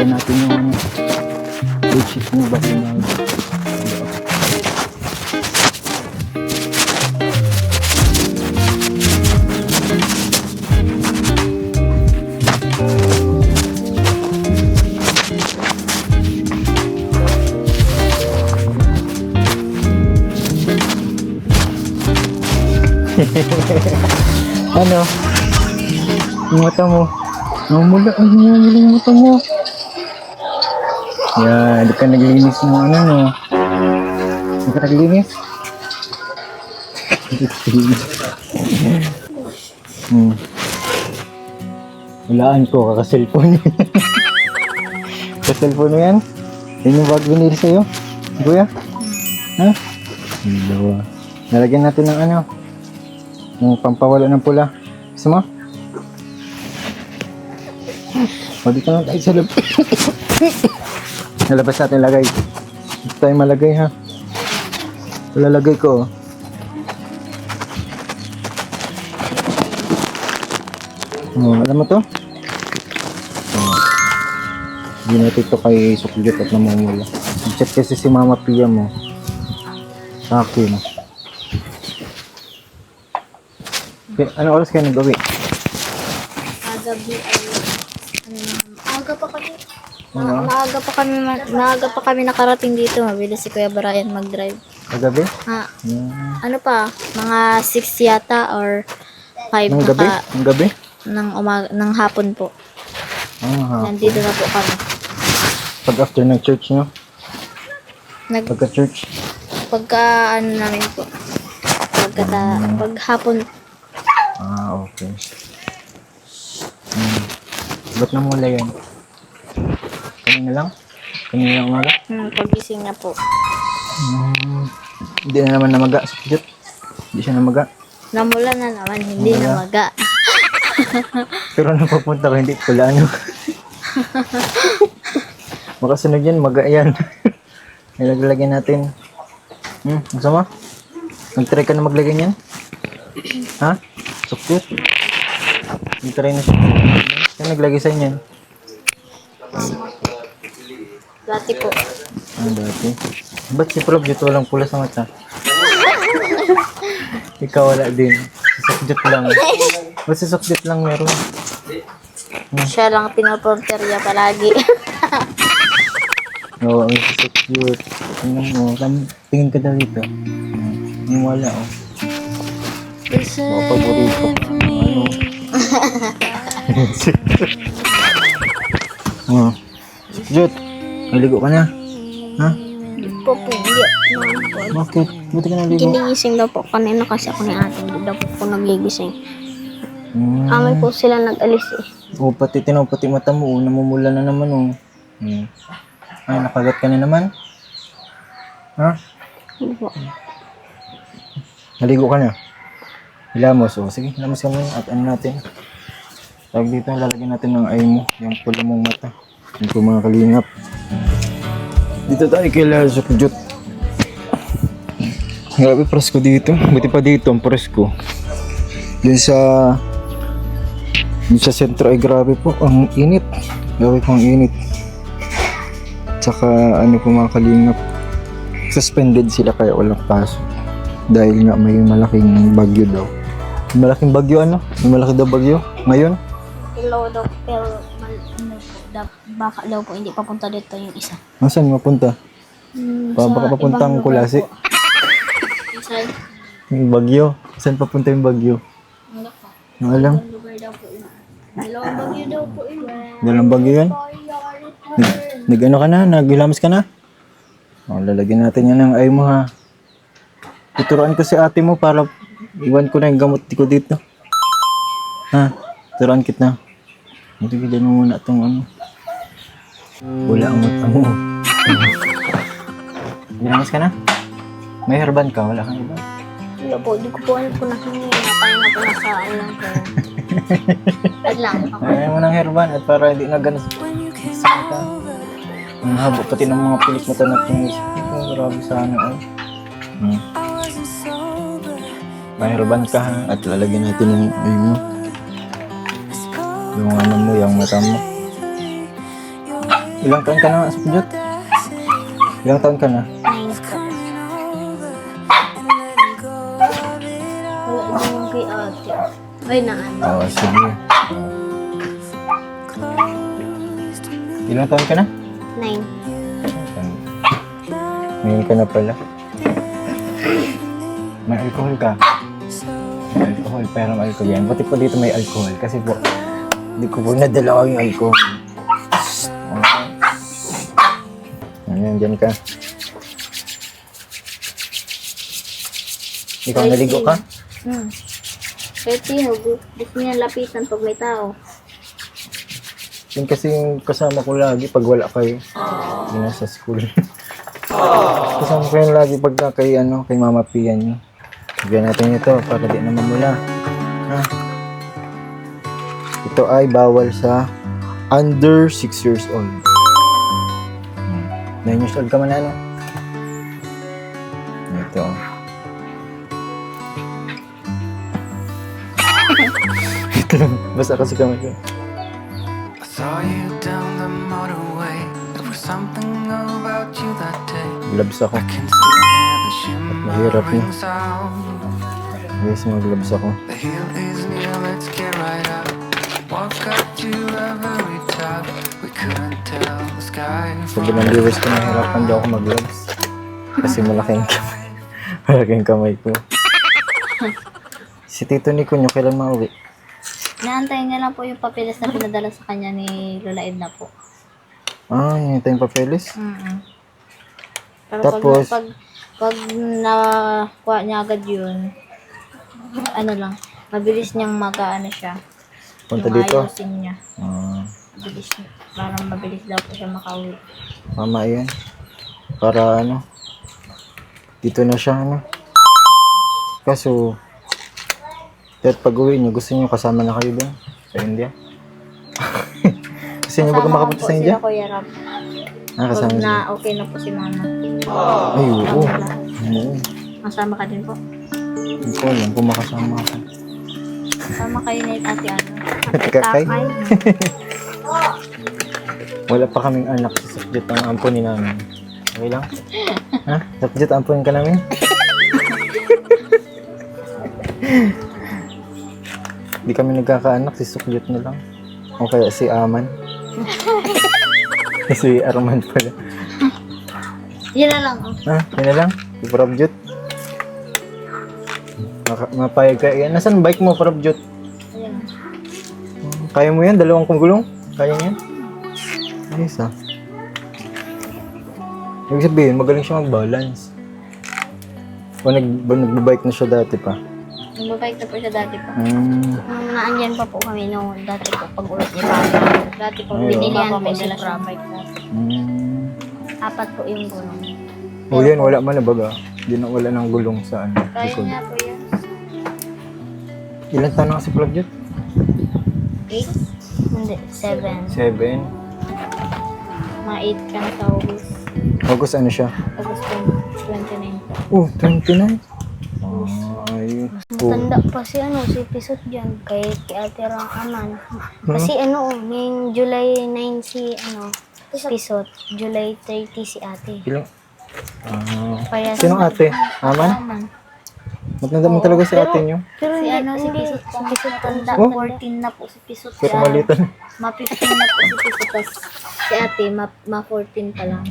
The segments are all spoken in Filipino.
Check natin yung ano, bedsheet mo ba na. Ano? Yung mata mo. Namumula. Ay, namumula yung mata mo. Yan, di ka naglinis ng ano, no? Di ka naglinis? Walaan ko, kaka-cellphone. Kaka-cellphone mo yan? Yan yung bag binili sa'yo? Kuya? Ha? Dalawa. Nalagyan natin ng ano? Yung pampawala ng pula. Gusto mo? O, dito na tayo sa labas. Nalabas natin lagay. Dito tayo malagay, ha? Lalagay ko, oh. Oh, alam mo to? Oh. Hindi natin ito kay Suklit at namumula. Chat kasi si Mama Pia mo sa akin. Okay, ano oras kayo nagawi? Gabi ay aga pa kami. Ano? Maaga pa kami nakarating dito. Mabilis si Kuya Brian mag-drive. Kagabi? Ha, ano pa? Mga 6 yata or 5 Nung gabi? Nung gabi? ng hapon po. Ah, Nandito na po kami. pag after ng church, no? Pagka church. Pagka ano namin po. Pag hapon. Ah, okay. Ba't namula yan? Kanina lang? Kanina lang umaga? Pagising na po. Hindi na naman namaga sa pijat. Hindi siya namaga. Namula na naman, hindi Namula. na maga. Pero nung papunta ko, hindi pala ano. Makasunod yan, maga yan. Ilagyan natin. Gusto mo? Nag-try ka na maglagay niyan? Ha? Suklit? Nag-try na siya. Kaya naglagay sa inyan? Dati po. Dati. Ba't si Prof dito walang pula sa mata? Ikaw wala din. Si Suklit lang. Ba't si Suklit lang meron? Siya lang pinoporterya palagi. Oo, ang si Suklit. Tingnan mo. Tingin ka daw dito. Yung wala, oh. Mga paborito. Ano? Jut, naligo ka na? Ha? Po po, hindi. Bakit? Buti ka naligo? Ginigising daw po kanina kasi ako ni ate. Hindi daw po nagigising. Hmm. Amay po sila nag-alis eh. Oh, pati tinaw, pati mata mo, oh. Namumula na naman, oh. Ay, nakagat ka na naman? Ha? Hindi po. Naligo ka na? Hilamos, oh. Sige, hilamos ka muna at ano natin. Tawag dito, lalagyan natin ng eye mo, yung pula mong mata. Yung po mga kalingap. Dito tayo kay Sukjut. Grabe, presko dito. Buti pa dito, ang presko. Dun sa sentro ay grabe po, ang init. Grabe po ang init. Tsaka ano po mga kalingap, suspended sila kaya walang pasok. Dahil nga may malaking bagyo daw. May malaking bagyo ano? May malaki daw bagyo ngayon? Hello daw, pero baka daw po hindi papunta dito yung isa. Nasaan mapunta? Baka papuntang Kulasi. Inside. Yung bagyo. Saan papunta yung bagyo? Ano alam? Lugar daw po yun. Hello, bagyo daw po yun. Dalang bagyo yan? Nag-ano ka na? Naghilamos ka na? O, lalagyan natin yan ng ay mo ha. Tuturuan ko si ate mo para iwan ko na yung gamot ko dito. Ha? Turuan kita. Bigyan mo muna itong ano. Wala ang mata mo. Ginamas ka na? May herban ka? Wala kang iba? Wala po, di ko po alam kung nahingi. Tayo na po nasa alam ko. At lang. Ayaw mo ng herban at para hindi na ganas sa mata. Ang habo pati ng mga pilik mata na tingis. Grabe sana oh. May herban ka ha at lalagyan natin yung ay mo. Yung ano mo, yung mata mo. Ilang taon ka na, Sukyot? Ilang taon ka na? 9 po. Wala din yung kay ate. Ay, na ano. Oo, sige. Ilang taon ka na? 9. Ngayon ka na pala. May alcohol ka? May alcohol, pero may alcohol yan. Buti po dito may alcohol kasi po, hindi ko po nadala yung alcohol. Ayan, dyan ka. Ikaw naligo ka? Kahit sino, gusto niya lapitan pag may tao. Yun kasi yung kasama ko lagi pag wala kayo. Yun nasa school. Kasama ko yun lagi pagka kay, kay Mama Pia nyo. Bigyan natin ito para di na mamula. Ha? Ito ay bawal sa under 6 years old. 9 years old ka man ano? Ito. Ito lang. Basta kasi kami ko. I saw you down the motorway. There was something about you that day. Gloves ako. I can still hear the mahirap shimmering yun. sound. Guys, mag-gloves ako. The hill is near, let's get right up. Walk up to every top. We couldn't tell the sky Sabi ng viewers ko, nahirapan daw ako mag-gloves. Kasi malaking kamay. Malaking kamay ko. Si Tito Nico nyo, kailan mauwi? Naantayin niya lang po yung papeles na pinadala sa kanya ni Lola Edna po. Ah, yun yung papeles. Pero Tapos? pag nakuha niya agad yun, ano lang, mabilis niyang mag-ano siya. Punta yung dito? ayusin niya. Ah, Mabilis, parang mabilis daw po siya makauwi. tama yan. Para dito na siya Kaso, kahit pag-uwi nyo, gusto nyo kasama na kayo doon sa India? Gusto nyo baga makapunta sa India? Sila Kuya Rob. Ah, kasama Pag siya. na okay na po si Mama. Ay, oo. Oo. Masama ka din po. Hindi ko alam kung makasama ako. Sama kayo ni Ate Ano. Kakay? Wala pa kaming anak sa subject ang ampunin namin. Okay lang? Ha? Subject, ampunin ka namin? Hindi kami nagkakaanak, si Sukyot na lang. O kaya si Aman. Si Arman pala. Yan na lang. Oh. Ha? Yun na lang? Si Prabjot. Mapayag ka. Yan. Nasaan bike mo, Prabjot? Ayan. Kaya mo yan? Dalawang kong gulong? Kaya mo yan? Ayos Ibig sabihin, magaling siya mag-balance. O nagbabike na siya dati pa? Nagbabike na po siya dati po. Hmm. Naandyan pa po kami nung dati po pag-ulit ni Papa. Dati po, Ay, binilihan oo. po dala siya bike dati. 4 po yung gulong. O yan, wala man na baga. Hindi na wala ng gulong sa Kaya likod. nga po yan. Ilan taon na kasi Prabjot? 8? Hindi, 7. 7. Mga 8 ka na sa August. August ano siya? August 29 po. Oh, 29. Ayun. Matanda pa si Pisot dyan. Kay Ate Aman. Kasi ngayong July 9 si Pisot. July 30 si Ate. Ilang? Kaya Sinong ate? Aman? Aman. Matanda mo talaga si ate nyo? Pero si Pisot tanda. Oh? 14 na po si Pisot. Pero malitan. Ma-15 na po si Pisot. Tas si Ate, ma-14 pa lang.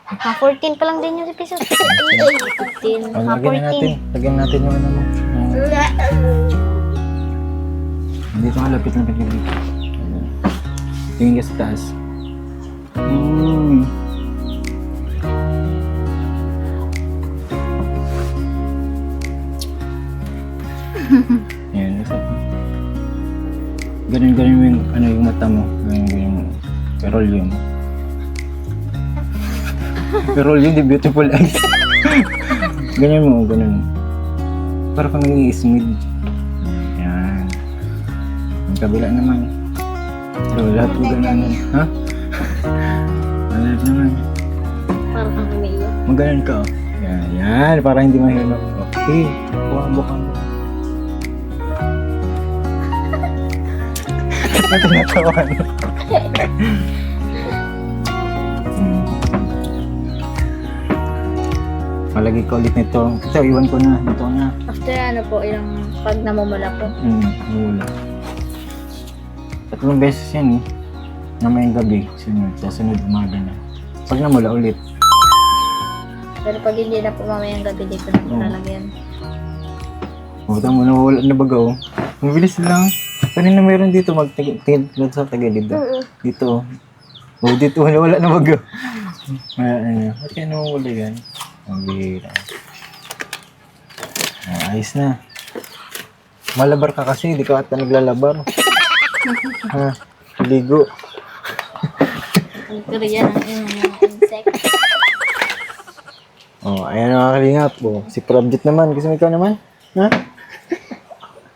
Ma-14 pa lang din yung si Pisot. 15. Lagyan na natin. Ma-14. Lagyan natin yung Dito nga, lapit-lapit ka dito. Tingin ka sa taas. Ayan, isa pa. Ganun mo yung, yung mata mo. Ganun mo. Perolyo mo. Perolyo, the beautiful eyes. Ganyan mo, ganun. Para kang nag-i-smid. Ayan. Ang kabila naman. So, lahat po ganun. Ha? Lahat naman. Parang kang umiiyak. Maganon ka, oh. Yan, yan. Para hindi mahirap. Okay. Buka. Ba't natawa? Palagi ka ulit nito. Ito, iwan ko na. Dito na. After ano po, ilang pag namumula po. Wala. 3 beses yan eh. Namayang gabi, sunod. Sunod umaga na. Pag namula ulit. Pero pag hindi na po mamayang gabi, dito na po lalagyan. Tama na, wala na baga oh. Ang bilis lang. Kanina mayroon dito, magtingin lang sa tagilid. Dito oh. Dito wala na baga. Ba't kaya nawawala yan? Ang bihira. Ayos na. Malabar ka kasi, di ka ata naglalabar. Ligo. Ang Korean ang mga insect. Ayan ang kalingap. Si Probjet naman, kasi ikaw naman. Ha?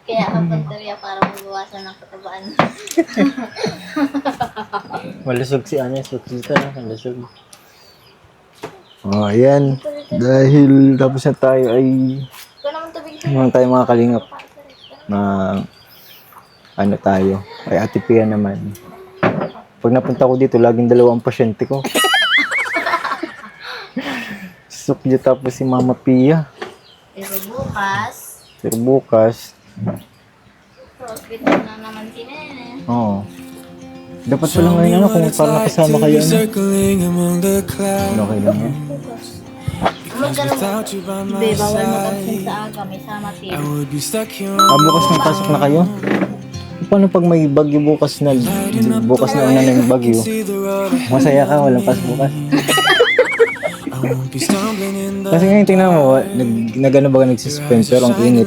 Kaya ang pantarya para mabawasan ng katabaan. Malusog si Anya, suksita na, malusog. Ayan. Dahil tapos na tayo ay Ikaw naman tubig. naman tayo mga kalingap. Ano tayo? Ay Ate Pia naman. Pag napunta ko dito, laging 2 ang pasyente ko. Sukyo tapos si Mama Pia. Pero bukas, hospital na naman si Nene. oo. Dapat pala ngayon kung parang nakasama kayo. Okay lang yan. Ibe, bawal mag-absent sa aga. May sama team. Bukas na pasok na kayo? Paano pag may bagyo bukas na una na yung bagyo? Masaya ka, walang pasok bukas. Kasi ngayon tingnan mo, nag-ano ba ka nagsuspend pero ang init.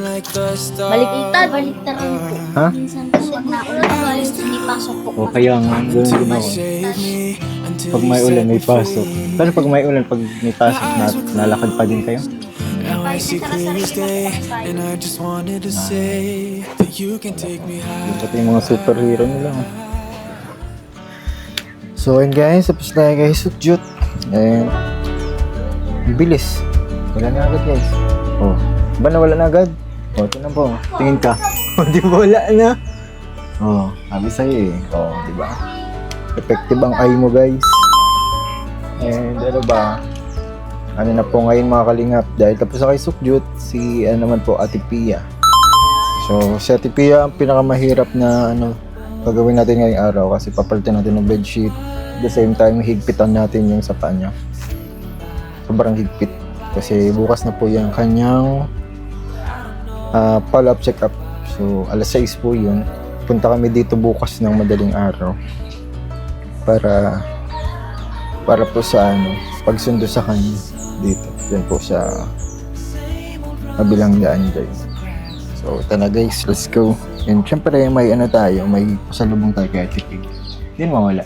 Baliktad po. Ha? Minsan po pag naulan, hindi pasok po. O kaya nga, gano'n din ako. Pag may ulan, may pasok. Pero pag may ulan, pag may pasok, nalakad pa din kayo? Pati yung mga superhero nila. So ayun guys, tapos tayo guys, sukyot. And bilis. Wala na agad guys. Ba na wala na agad? Ito na po. Tingin ka. Di ba wala na? Sabi sa'yo eh. Di ba? Effective ang eye mo guys. And ano ba? Ano na po ngayon mga kalingap. Dahil tapos na kay sukyot, si naman po Ate Pia. So si Ate Pia ang pinakamahirap na gagawin natin ngayong araw kasi papalitan natin ng bedsheet. At the same time, higpitan natin yung sapa niya. Sobrang higpit. Kasi bukas na po yung kanyang follow-up check-up. So, alas 6 po yun. Punta kami dito bukas ng madaling araw. Para po sa pagsundo sa kanya dito. Yan po sa kabilang daan guys. So, ito na guys. Let's go. And syempre, may tayo. May pasalubong tayo kay Ate Pig. Hindi mawala.